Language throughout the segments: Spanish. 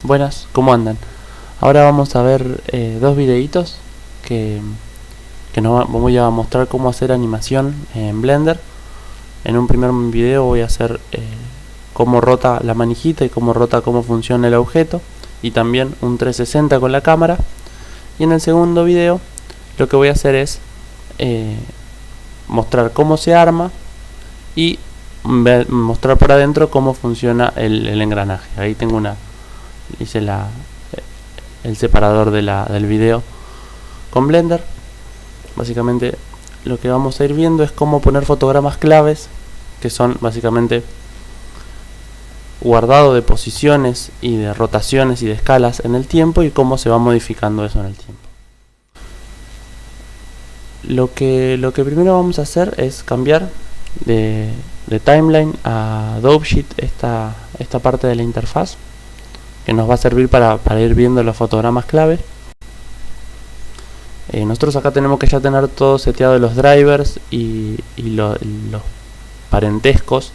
Buenas, ¿cómo andan? Ahora vamos a ver dos videitos que, voy a mostrar cómo hacer animación en Blender. En un primer video voy a hacer cómo rota la manijita y cómo funciona el objeto, y también un 360 con la cámara. Y en el segundo video lo que voy a hacer es mostrar cómo se arma y mostrar por adentro cómo funciona el engranaje. Ahí tengo hice el separador del video con Blender. Básicamente lo que vamos a ir viendo es cómo poner fotogramas claves, que son básicamente guardado de posiciones y de rotaciones y de escalas en el tiempo, y cómo se va modificando eso en el tiempo. Lo que primero vamos a hacer es cambiar de timeline a Dovesheet esta parte de la interfaz, que nos va a servir para ir viendo los fotogramas clave. Nosotros acá tenemos que ya tener todo seteado, los drivers y los parentescos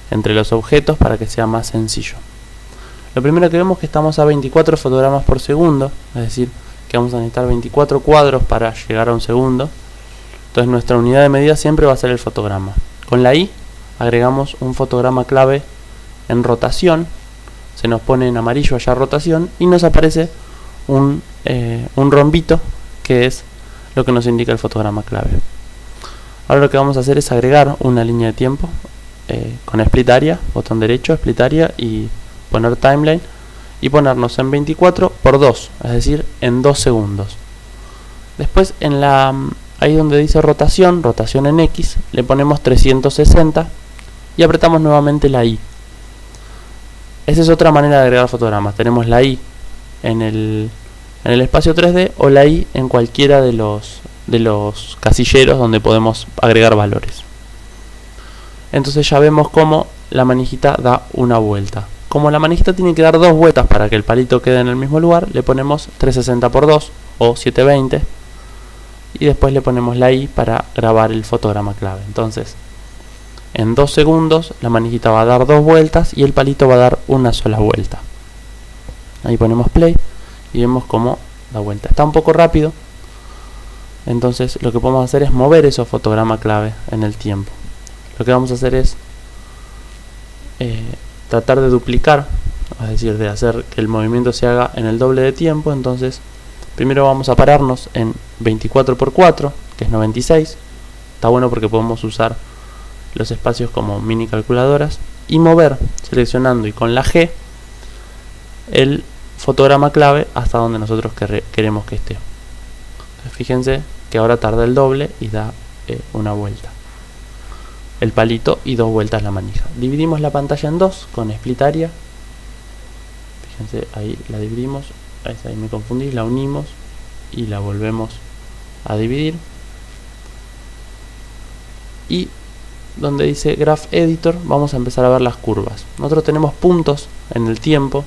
entre los objetos, para que sea más sencillo. Lo primero que vemos es que estamos a 24 fotogramas por segundo, es decir, que vamos a necesitar 24 cuadros para llegar a un segundo. Entonces nuestra unidad de medida siempre va a ser el fotograma. Con la I agregamos un fotograma clave en rotación. Se nos pone en amarillo allá rotación y nos aparece un rombito, que es lo que nos indica el fotograma clave. Ahora lo que vamos a hacer es agregar una línea de tiempo con split area, botón derecho, split area, y poner timeline, y ponernos en 24 por 2, es decir, en 2 segundos. Después ahí donde dice rotación en X, le ponemos 360 y apretamos nuevamente la I. Esa es otra manera de agregar fotogramas. Tenemos la I en el espacio 3D, o la I en cualquiera de los casilleros donde podemos agregar valores. Entonces ya vemos cómo la manijita da una vuelta. Como la manijita tiene que dar dos vueltas para que el palito quede en el mismo lugar, le ponemos 360 por 2 o 720, y después le ponemos la I para grabar el fotograma clave. Entonces en 2 segundos la manijita va a dar dos vueltas y el palito va a dar una sola vuelta. Ahí ponemos play y vemos cómo da vuelta. Está un poco rápido, entonces lo que podemos hacer es mover esos fotogramas clave en el tiempo. Lo que vamos a hacer es tratar de duplicar, es decir, de hacer que el movimiento se haga en el doble de tiempo. Entonces primero vamos a pararnos en 24 por 4, que es 96. Está bueno porque podemos usar los espacios como mini calculadoras, y mover seleccionando y con la G el fotograma clave hasta donde nosotros queremos que esté. Entonces fíjense que ahora tarda el doble y da una vuelta el palito y dos vueltas la manija. Dividimos la pantalla en dos con split area. Fíjense, ahí la dividimos, ahí me confundí, la unimos y la volvemos a dividir. Y donde dice Graph Editor vamos a empezar a ver las curvas. Nosotros tenemos puntos en el tiempo,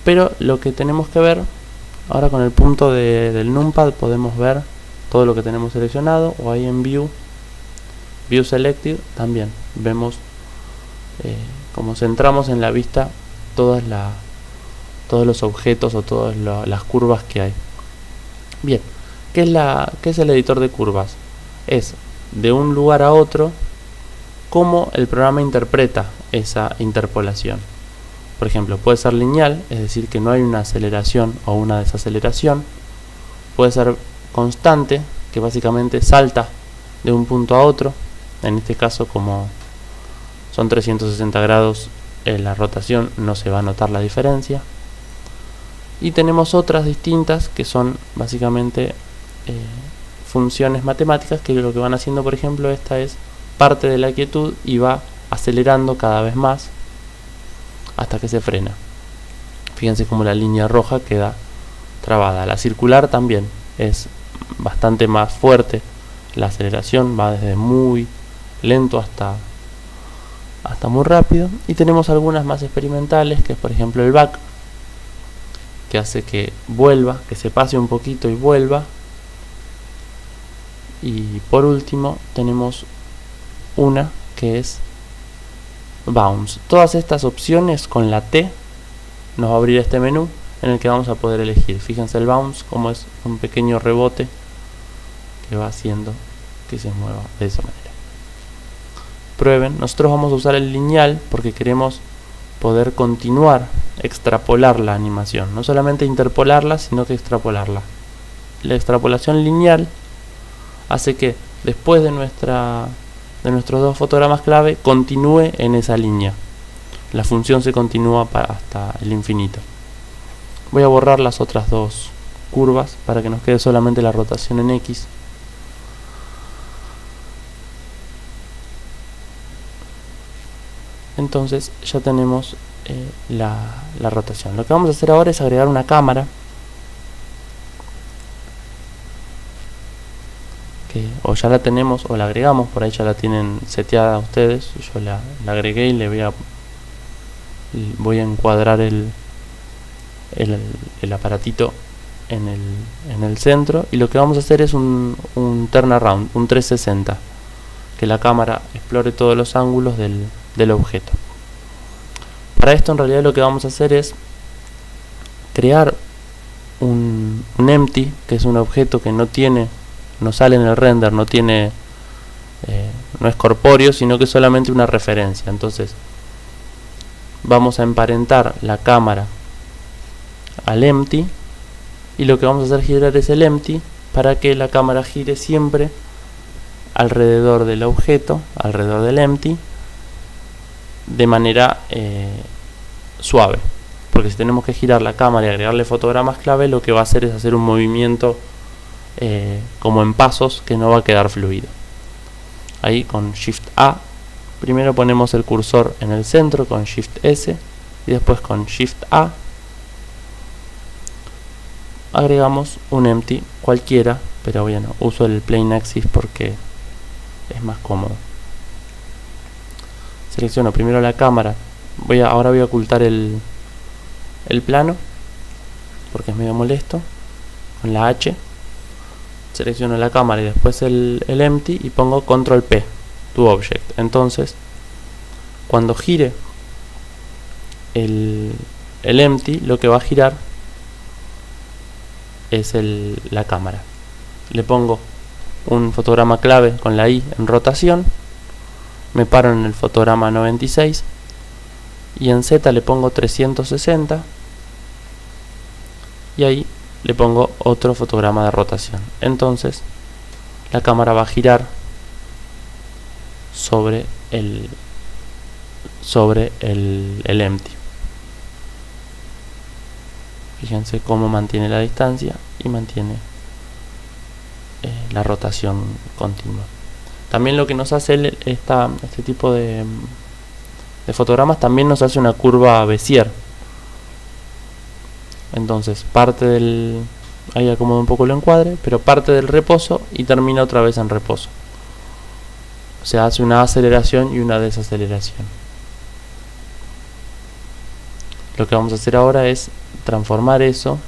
pero lo que tenemos que ver ahora, con el punto del numpad podemos ver todo lo que tenemos seleccionado, o ahí en View Selected también vemos como centramos en la vista todos los objetos o todas las curvas que hay. Bien, ¿qué es el editor de curvas? Es de un lugar a otro cómo el programa interpreta esa interpolación. Por ejemplo, puede ser lineal, es decir, que no hay una aceleración o una desaceleración. Puede ser constante, que básicamente salta de un punto a otro. En este caso, como son 360 grados la rotación, no se va a notar la diferencia. Y tenemos otras distintas que son básicamente funciones matemáticas, que lo que van haciendo, por ejemplo, esta es parte de la quietud y va acelerando cada vez más hasta que se frena. Fíjense cómo la línea roja queda trabada. La circular también es bastante más fuerte. La aceleración va desde muy lento hasta muy rápido. Y tenemos algunas más experimentales, que es por ejemplo el back, que hace que vuelva, que se pase un poquito y vuelva. Y por último tenemos una que es bounce. Todas estas opciones con la T nos va a abrir este menú en el que vamos a poder elegir. Fíjense el bounce, como es un pequeño rebote que va haciendo que se mueva de esa manera. Prueben. Nosotros vamos a usar el lineal porque queremos poder continuar, extrapolar la animación, no solamente interpolarla, sino que extrapolarla. La extrapolación lineal hace que después de nuestros dos fotogramas clave continúe en esa línea. La función se continúa hasta el infinito. Voy a borrar las otras dos curvas para que nos quede solamente la rotación en X. Entonces ya tenemos la rotación. Lo que vamos a hacer ahora es agregar una cámara que o ya la tenemos o la agregamos, por ahí ya la tienen seteada ustedes. Yo la agregué y le voy a encuadrar el aparatito en el centro, y lo que vamos a hacer es un turnaround, un 360, que la cámara explore todos los ángulos del objeto. Para esto en realidad lo que vamos a hacer es crear un empty, que es un objeto que no sale en el render, no es corpóreo, sino que es solamente una referencia. Entonces vamos a emparentar la cámara al empty, y lo que vamos a hacer girar es el empty para que la cámara gire siempre alrededor del objeto, alrededor del empty, de manera suave, porque si tenemos que girar la cámara y agregarle fotogramas clave, lo que va a hacer es hacer un movimiento como en pasos, que no va a quedar fluido. Ahí con Shift A primero ponemos el cursor en el centro, con Shift S, y después con Shift A agregamos un empty cualquiera, pero bueno, uso el Plane Axis porque es más cómodo. Selecciono primero la cámara, ahora voy a ocultar el plano porque es medio molesto, con la H. Selecciono la cámara y después el empty, y pongo Control P, to Object. Entonces cuando gire el empty, lo que va a girar es la cámara. Le pongo un fotograma clave con la I en rotación, me paro en el fotograma 96, y en Z le pongo 360, y ahí le pongo otro fotograma de rotación. Entonces la cámara va a girar sobre el empty. Fíjense cómo mantiene la distancia y mantiene la rotación continua. También lo que nos hace este tipo de fotogramas, también nos hace una curva Bézier. Entonces ahí acomodo un poco el encuadre, pero parte del reposo y termina otra vez en reposo. O sea, hace una aceleración y una desaceleración. Lo que vamos a hacer ahora es transformar eso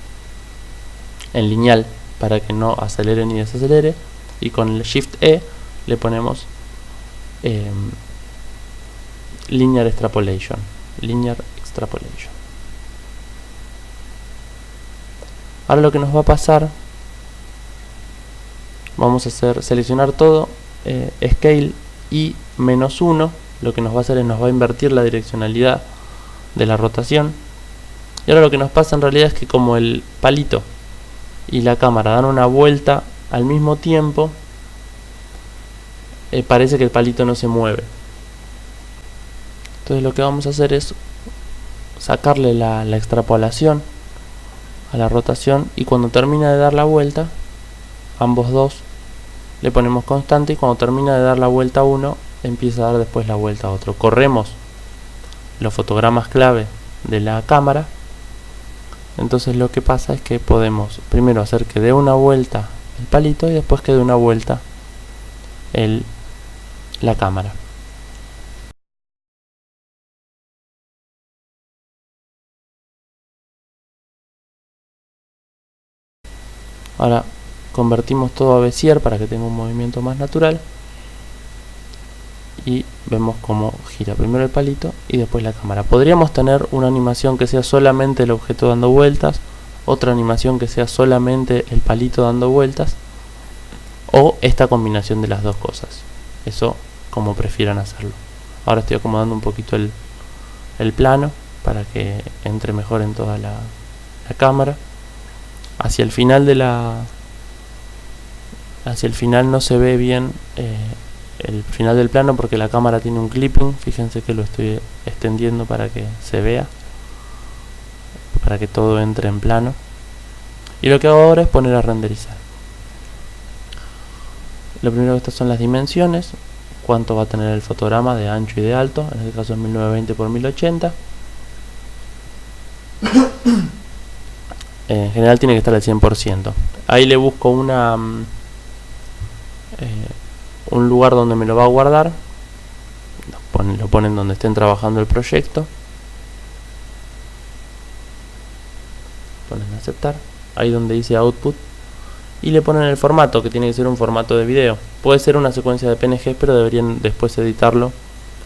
en lineal para que no acelere ni desacelere, y con el Shift E le ponemos Linear Extrapolation. Ahora lo que nos va a pasar, vamos a seleccionar todo, Scale y -1, lo que nos va a hacer es nos va a invertir la direccionalidad de la rotación. Y ahora lo que nos pasa en realidad es que como el palito y la cámara dan una vuelta al mismo tiempo, parece que el palito no se mueve. Entonces lo que vamos a hacer es sacarle la extrapolación a la rotación, y cuando termina de dar la vuelta, ambos dos le ponemos constante, y cuando termina de dar la vuelta a uno, empieza a dar después la vuelta a otro. Corremos los fotogramas clave de la cámara. Entonces lo que pasa es que podemos primero hacer que dé una vuelta el palito y después que dé una vuelta la cámara. Ahora convertimos todo a Bézier para que tenga un movimiento más natural. y vemos cómo gira primero el palito y después la cámara. Podríamos tener una animación que sea solamente el objeto dando vueltas, otra animación que sea solamente el palito dando vueltas, o esta combinación de las dos cosas. Eso como prefieran hacerlo. Ahora estoy acomodando un poquito el plano para que entre mejor en toda la cámara. Hacia el final no se ve bien el final del plano porque la cámara tiene un clipping. Fíjense que lo estoy extendiendo para que se vea, para que todo entre en plano. Y lo que hago ahora es poner a renderizar. Lo primero que estas son las dimensiones, cuánto va a tener el fotograma de ancho y de alto. En este caso es 1920 x 1080. En general tiene que estar al 100%. Ahí le busco un lugar donde me lo va a guardar. Lo ponen donde estén trabajando el proyecto. Ponen aceptar. Ahí donde dice output. Y le ponen el formato, que tiene que ser un formato de video. Puede ser una secuencia de PNG, pero deberían después editarlo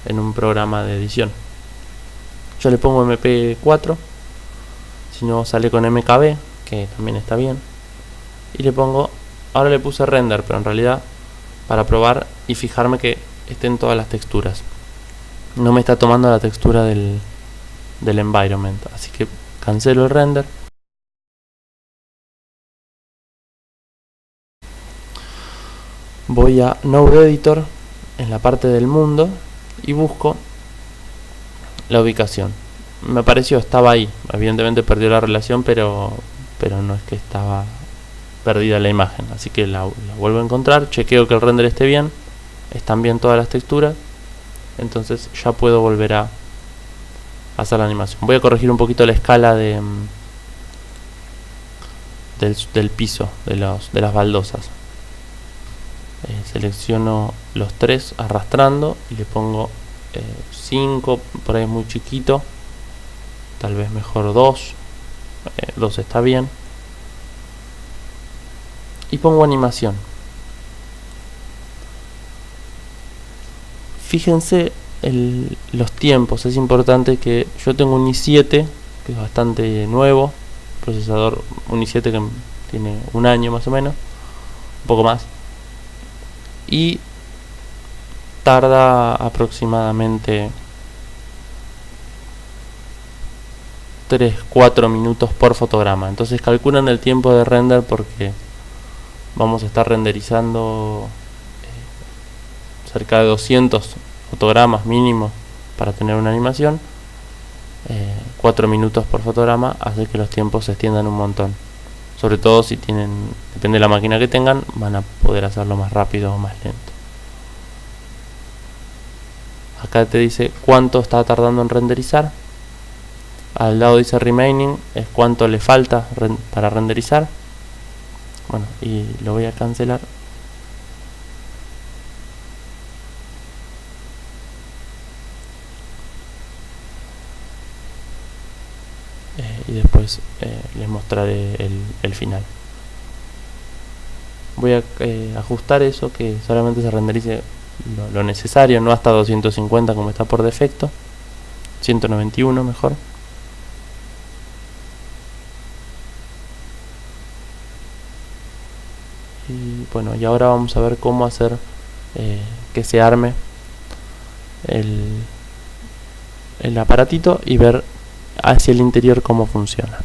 en un programa de edición. Yo le pongo MP4. Si no, sale con MKB, que también está bien. Y le pongo, ahora le puse render, pero en realidad para probar y fijarme que estén todas las texturas. No me está tomando la textura del environment, así que cancelo el render. Voy a Node Editor en la parte del mundo y busco la ubicación. Me pareció, estaba ahí. Evidentemente perdió la relación, pero no es que estaba perdida la imagen. Así que la vuelvo a encontrar, chequeo que el render esté bien, están bien todas las texturas. Entonces ya puedo volver a hacer la animación. Voy a corregir un poquito la escala del piso, de las baldosas. Selecciono los tres arrastrando y le pongo 5, por ahí es muy chiquito. Tal vez mejor 2. 2 está bien. Y pongo animación. Fíjense los tiempos. Es importante que yo tengo un i7 que es bastante nuevo. Procesador un i7 que tiene un año más o menos. Un poco más. Y tarda aproximadamente 3-4 minutos por fotograma. Entonces calculan el tiempo de render porque vamos a estar renderizando cerca de 200 fotogramas mínimo para tener una animación. 4 minutos por fotograma hace que los tiempos se extiendan un montón. Sobre todo si tienen, depende de la máquina que tengan, van a poder hacerlo más rápido o más lento. Acá te dice cuánto está tardando en renderizar. Al lado dice remaining, es cuánto le falta para renderizar. Bueno, y lo voy a cancelar. Y después les mostraré el final. Voy a ajustar eso, que solamente se renderice lo necesario, no hasta 250 como está por defecto. 191 mejor. Y bueno, y ahora vamos a ver cómo hacer que se arme el aparatito y ver hacia el interior cómo funciona.